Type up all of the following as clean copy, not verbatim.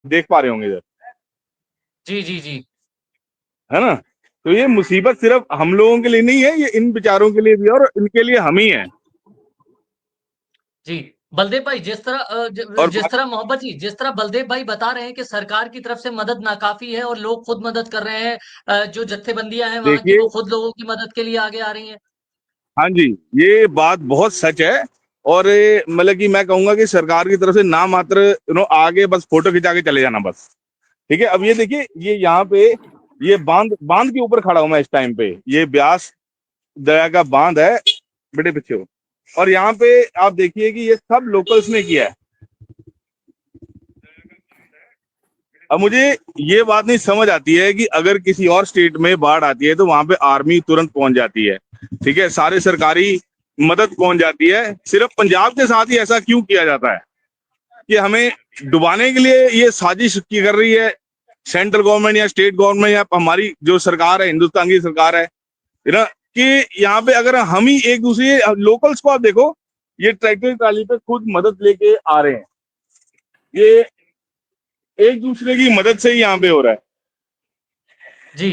देख पा रहे होंगे इधर, जी जी जी है ना। तो ये मुसीबत सिर्फ हम लोगों के लिए नहीं है, ये इन बेचारों के लिए भी है और इनके लिए हम ही हैं। जी। बलदेव भाई, जिस तरह और जिस तरह मोहब्बत जी, जिस तरह बलदेव भाई बता रहे हैं कि सरकार की तरफ से मदद नाकाफी है और लोग खुद मदद कर रहे हैं, जो जत्थेबंदियां हैं वहां की देखिए, वो खुद लोगों की मदद के लिए आगे आ रही हैं। हाँ जी, ये बात बहुत सच है। और मतलब कि मैं कहूंगा कि सरकार की तरफ से ना मात्र आगे बस फोटो खिंचा के चले जाना बस। ठीक है, अब ये देखिए, ये यहाँ पे ये बांध बांध के ऊपर खड़ा हूं मैं इस टाइम पे, ये ब्यास दया का बांध है, बेटे पीछे हो। और यहाँ पे आप देखिए कि ये सब लोकल्स ने किया है। अब मुझे ये बात नहीं समझ आती है कि अगर किसी और स्टेट में बाढ़ आती है तो वहां पे आर्मी तुरंत पहुंच जाती है, ठीक है, सारे सरकारी मदद पहुंच जाती है, सिर्फ पंजाब के साथ ही ऐसा क्यों किया जाता है कि हमें डुबाने के लिए ये साजिश की कर रही है सेंट्रल गवर्नमेंट या स्टेट गवर्नमेंट या हमारी जो सरकार है, हिंदुस्तान की सरकार है ना, कि यहाँ पे अगर हम ही एक दूसरे लोकल्स को आप देखो, ये ट्रैक्टर ट्राली पे खुद मदद लेके आ रहे हैं, ये एक दूसरे की मदद से ही यहाँ पे हो रहा है। जी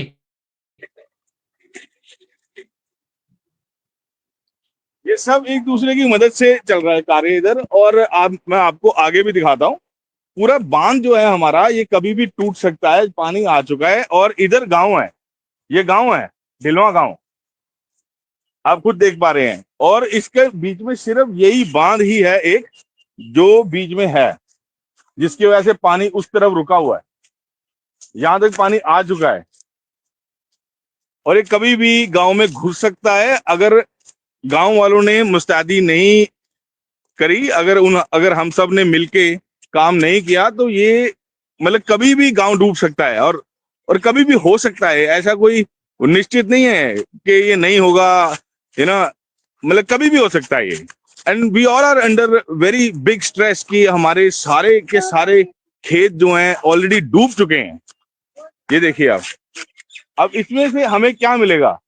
ये सब एक दूसरे की मदद से चल रहा है कार्य इधर। और मैं आपको आगे भी दिखाता हूँ, पूरा बांध जो है हमारा ये कभी भी टूट सकता है, पानी आ चुका है। और इधर गांव है, ये गांव है ढिलवा गांव, आप खुद देख पा रहे हैं। और इसके बीच में सिर्फ यही बांध ही है एक, जो बीच में है, जिसकी वजह से पानी उस तरफ रुका हुआ है, यहां तक पानी आ चुका है। और ये कभी भी गांव में घुस सकता है अगर गांव वालों ने मुस्तैदी नहीं करी, अगर हम सब ने मिलके काम नहीं किया तो ये मतलब कभी भी गांव डूब सकता है। और कभी भी हो सकता है, ऐसा कोई निश्चित नहीं है कि ये नहीं होगा, है ना, मतलब कभी भी हो सकता है ये। And we all are under very big stress कि हमारे सारे के सारे खेत जो हैं ऑलरेडी डूब चुके हैं। ये देखिए आप, अब इसमें से हमें क्या मिलेगा।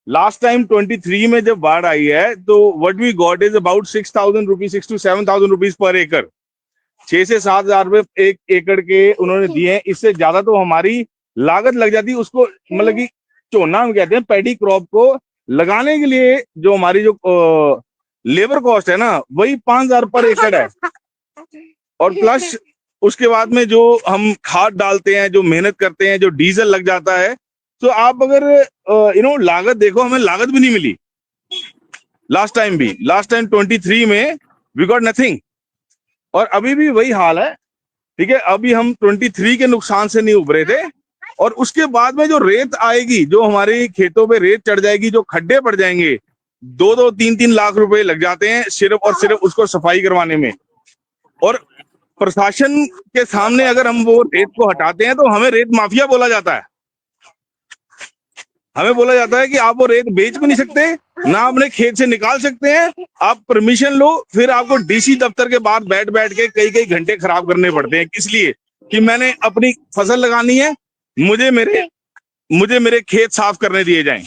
लास्ट टाइम 23 में जब बाढ़ आई है तो what we got is about 6,000 rupees, 6 to 7,000 rupees पर एकड़, 6 से 7 हजार रुपए एक एकड़ के उन्होंने दिए हैं। इससे ज्यादा तो हमारी लागत लग जाती है उसको, मतलब कि चोना हम कहते हैं पैडी क्रॉप को लगाने के लिए, जो हमारी जो लेबर कॉस्ट है ना, वही 5,000 पर एकड़ है। और प्लस उसके बाद में जो हम खाद डालते हैं, जो मेहनत करते हैं, जो डीजल लग जाता है, तो आप अगर लागत देखो, हमें लागत भी नहीं मिली लास्ट टाइम 23 में वी गॉट नथिंग। और अभी भी वही हाल है, ठीक है, अभी हम 23 के नुकसान से नहीं उभरे थे। और उसके बाद में जो रेत आएगी, जो हमारे खेतों पे रेत चढ़ जाएगी, जो खड्डे पड़ जाएंगे, 2-2, 3-3 लाख रुपए लग जाते हैं सिर्फ और सिर्फ उसको सफाई करवाने में। और प्रशासन के सामने अगर हम वो रेत को हटाते हैं तो हमें रेत माफिया बोला जाता है। हमें बोला जाता है कि आप वो रेत बेच भी नहीं सकते, ना अपने खेत से निकाल सकते हैं, आप परमिशन लो, फिर आपको डीसी दफ्तर के बाहर बैठ बैठ के कई कई घंटे खराब करने पड़ते हैं। किस लिए? कि मैंने अपनी फसल लगानी है, मुझे मेरे मुझे मेरे खेत साफ करने दिए जाएं।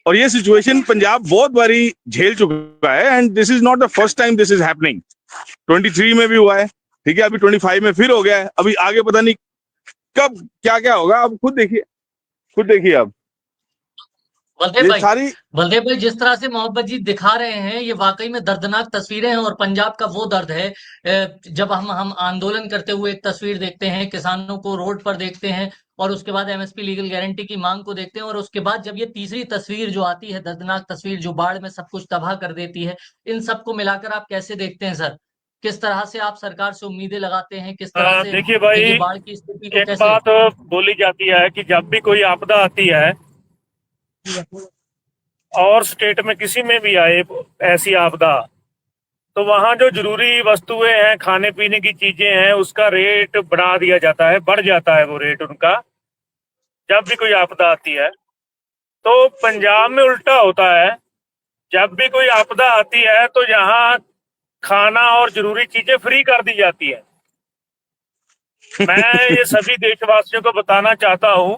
और ये सिचुएशन पंजाब बहुत बारी झेल चुका है, and this is not the first time this is happening. 23 में भी हुआ है, ठीक है, अभी 25 में फिर हो गया है, अभी आगे पता नहीं कब क्या क्या होगा। अब खुद देखिए अब बलदेव ये भाई, सारी। बलदेव भाई, जिस तरह से मोहब्बत जी दिखा रहे हैं ये वाकई में दर्दनाक तस्वीरें हैं और पंजाब का वो दर्द है। जब हम आंदोलन करते हुए एक तस्वीर देखते हैं, किसानों को रोड पर देखते हैं और उसके बाद एमएसपी लीगल गारंटी की मांग को देखते हैं, और उसके बाद जब ये तीसरी तस्वीर जो आती है, दर्दनाक तस्वीर जो बाढ़ में सब कुछ तबाह कर देती है, इन सबको मिलाकर आप कैसे देखते हैं सर? किस तरह से आप सरकार से उम्मीदें लगाते हैं, किस तरह से देखिए भाई, ये बाढ़ की स्थिति को एक कैसे? बात बोली जाती है कि जब भी कोई आपदा आती है और स्टेट में किसी में भी आए ऐसी आपदा, तो वहां जो जरूरी वस्तुएं हैं, खाने पीने की चीजें हैं, उसका रेट बढ़ा दिया जाता है, बढ़ जाता है वो रेट उनका। जब भी कोई आपदा आती है तो पंजाब में उल्टा होता है। जब भी कोई आपदा आती है तो यहाँ खाना और जरूरी चीजें फ्री कर दी जाती है। मैं ये सभी देशवासियों को बताना चाहता हूँ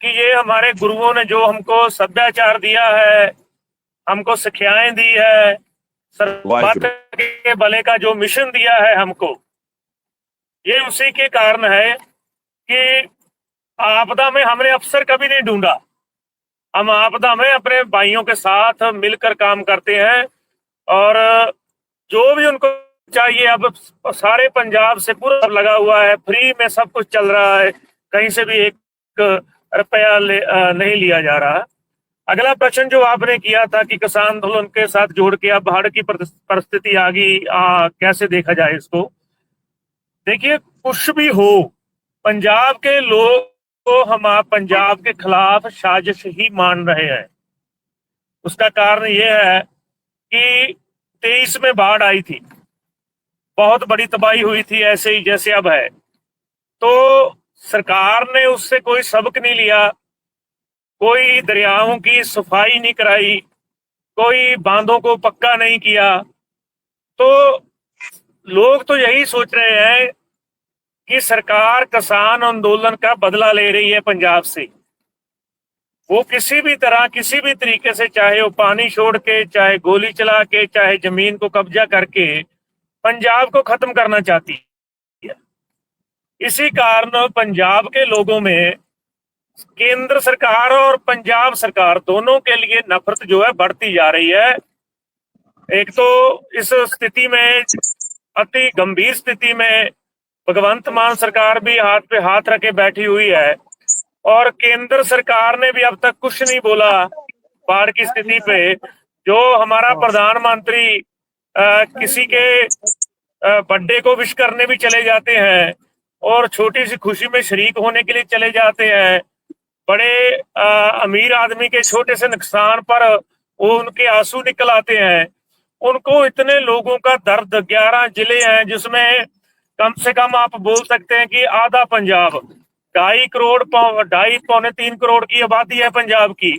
कि ये हमारे गुरुओं ने जो हमको सभ्याचार दिया है, हमको शिक्षाएं दी है, वाहिगुरु। सर्वत्र के भले का जो मिशन दिया है हमको, ये उसी के कारण है कि आपदा में हमने अफसर कभी नहीं ढूंढा। हम आपदा में अपने भाइयों के साथ मिलकर काम करते हैं और जो भी उनको चाहिए, अब सारे पंजाब से पूरा लगा हुआ है, फ्री में सब कुछ चल रहा है, कहीं से भी एक रुपया नहीं लिया जा रहा। अगला प्रश्न जो आपने किया था कि किसान आंदोलन के साथ जोड़ के अब बाढ़ की परिस्थिति आ गई, कैसे देखा जाए इसको। देखिए, कुछ भी हो, पंजाब के लोग को हम पंजाब के खिलाफ साजिश ही मान रहे हैं। उसका कारण यह है कि 23 में बाढ़ आई थी, बहुत बड़ी तबाही हुई थी, ऐसे ही जैसे अब है। तो सरकार ने उससे कोई सबक नहीं लिया, कोई दरियाओं की सफाई नहीं कराई, कोई बांधों को पक्का नहीं किया। तो लोग तो यही सोच रहे हैं कि सरकार किसान आंदोलन का बदला ले रही है पंजाब से। वो किसी भी तरह, किसी भी तरीके से, चाहे वो पानी छोड़ के, चाहे गोली चला के, चाहे जमीन को कब्जा करके पंजाब को खत्म करना चाहती है। इसी कारण पंजाब के लोगों में केंद्र सरकार और पंजाब सरकार दोनों के लिए नफरत जो है बढ़ती जा रही है। एक तो इस स्थिति में, अति गंभीर स्थिति में, भगवंत मान सरकार भी हाथ पे हाथ रखे बैठी हुई है और केंद्र सरकार ने भी अब तक कुछ नहीं बोला बाढ़ की स्थिति पे। जो हमारा प्रधानमंत्री किसी के बर्थडे को विश करने भी चले जाते हैं और छोटी सी खुशी में शरीक होने के लिए चले जाते हैं, बड़े अमीर आदमी के छोटे से नुकसान पर वो उनके आंसू निकल आते हैं। उनको इतने लोगों का दर्द, 11 जिले हैं जिसमें कम से कम आप बोल सकते हैं कि आधा पंजाब, 2.5 पौने 3 करोड़ की आबादी है पंजाब की।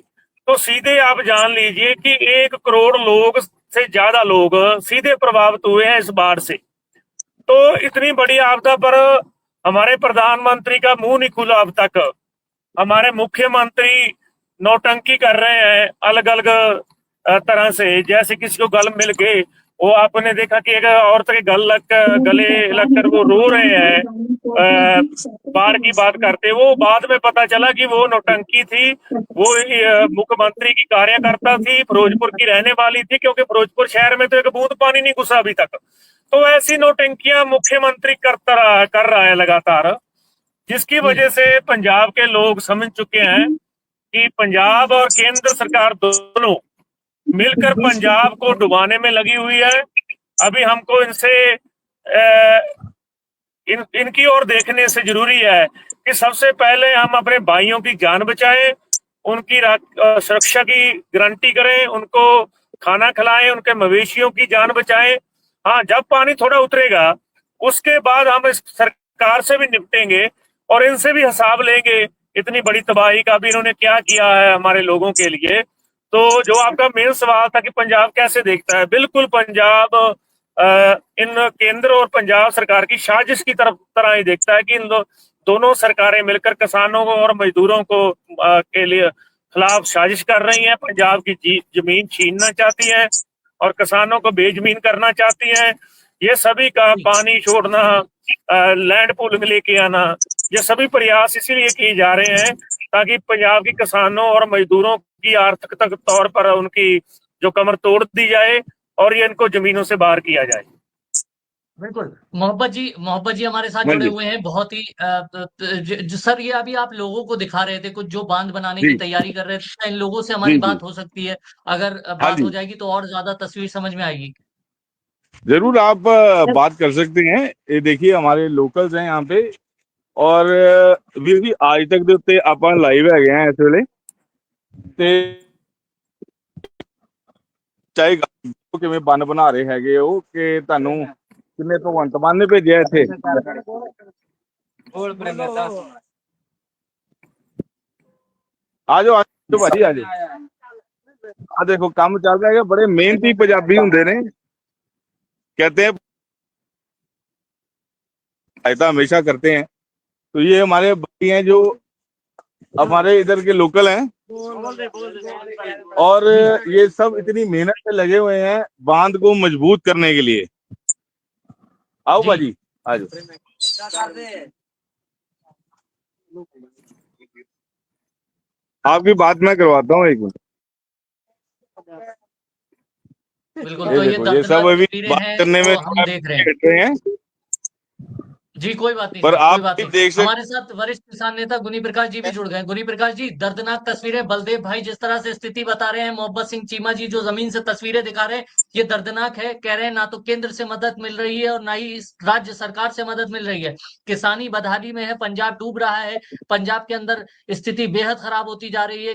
तो सीधे आप जान लीजिए कि 1 करोड़ लोग से ज्यादा लोग सीधे प्रभावित हुए हैं इस बाढ़ से। तो इतनी बड़ी आपदा पर हमारे प्रधानमंत्री का मुंह नहीं खुला अब तक। हमारे मुख्यमंत्री नौटंकी कर रहे हैं अलग अलग तरह से, जैसे किसी को गल मिल गए, वो आपने देखा कि एक औरत के गले लगकर वो रो रहे हैं बाढ़ की बात करते। वो बाद में पता चला कि वो नौटंकी थी, वो मुख्यमंत्री की कार्यकर्ता थी, फिरोजपुर की रहने वाली थी, क्योंकि फिरोजपुर शहर में तो एक बूंद पानी नहीं घुसा अभी तक। तो ऐसी नौटंकियां मुख्यमंत्री कर रहा है लगातार, जिसकी वजह से पंजाब के लोग समझ चुके हैं कि पंजाब और केंद्र सरकार दोनों मिलकर पंजाब को डुबाने में लगी हुई है। अभी हमको इनकी ओर देखने से जरूरी है कि सबसे पहले हम अपने भाइयों की जान बचाएं, उनकी सुरक्षा की गारंटी करें, उनको खाना खिलाएं, उनके मवेशियों की जान बचाएं। हाँ, जब पानी थोड़ा उतरेगा उसके बाद हम इस सरकार से भी निपटेंगे और इनसे भी हिसाब लेंगे इतनी बड़ी तबाही का भी इन्होंने क्या किया है हमारे लोगों के लिए। तो जो आपका मेन सवाल था कि पंजाब कैसे देखता है, बिल्कुल पंजाब इन केंद्र और पंजाब सरकार की साजिश की तरह ही देखता है कि इन दोनों सरकारें मिलकर किसानों को और मजदूरों को के लिए खिलाफ साजिश कर रही हैं। पंजाब की जमीन छीनना चाहती हैं और किसानों को बेजमीन करना चाहती हैं। ये सभी का पानी छोड़ना, लैंड पूलिंग लेके आना, ये सभी प्रयास इसीलिए किए जा रहे हैं ताकि पंजाब के किसानों और मजदूरों की आर्थिक तौर पर उनकी जो कमर तोड़ दी जाए और ये इनको जमीनों से बाहर किया जाए। बिल्कुल। मोहब्बत जी हमारे साथ जुड़े हुए हैं बहुत ही सर, ये अभी आप लोगों को दिखा रहे थे कुछ जो बांध बनाने की तैयारी कर रहे थे, इन लोगों से हमारी बात हो सकती है? अगर बात हो जाएगी तो और ज्यादा तस्वीर समझ में आएगी। जरूर आप बात कर सकते हैं। ये देखिए हमारे लोकल्स हैं यहाँ पे और ਵੀਰ ਜੀ आज तक ਦੇ ਉੱਤੇ ਆਪਾਂ ਲਾਈਵ ਹੈਗੇ ਆ ਇਸ ਵੇਲੇ ਤੇ ਚਾਹੇ ਕਿਵੇਂ ਬੰਨ ਬਣਾ ਰਹੇ ਹੈਗੇ ਉਹ ਕਿ ਤੁਹਾਨੂੰ ਕਿੰਨੇ ਭਗਵੰਤ ਮਾਨ ਨੇ ਭੇਜਿਆ ਇੱਥੇ ਆਜੋ ਆਜੋ ਭਾਜੀ ਆਜੋ ਆ ਦੇਖੋ ਕੰਮ ਚੱਲ ਰਿਹਾ ਹੈ। बड़े मेहनती पंजाबी ਹੁੰਦੇ ਨੇ, कहते हैं फायदा हमेशा करते हैं। तो ये हमारे भाई हैं जो हमारे इधर के लोकल हैं और ये सब इतनी मेहनत से लगे हुए हैं बांध को मजबूत करने के लिए। आओ भाजी आ जाओ। आपकी बात मैं करवाता हूँ एक मिनट। बिल्कुल, ये तो ये देखो, ये सब दर्दनाक अभी तस्वीरें बात हैं करने में जो हम देख रहे हैं। हट रहे हैं, जी, कोई बात नहीं पर सर, कोई आप बात भी नहीं। देख सकते हमारे साथ वरिष्ठ किसान नेता गुनी प्रकाश जी भी जुड़ गए। गुनी प्रकाश जी, दर्दनाक तस्वीरें, बलदेव भाई जिस तरह से स्थिति बता रहे हैं, मोहब्बत सिंह चीमा जी जो जमीन से तस्वीरें दिखा रहे हैं, ये दर्दनाक है। कह रहे हैं ना तो केंद्र से मदद मिल रही है और ना ही इस राज्य सरकार से मदद मिल रही है। किसानी बदहाली में है, पंजाब डूब रहा है, पंजाब के अंदर स्थिति बेहद खराब होती जा रही है।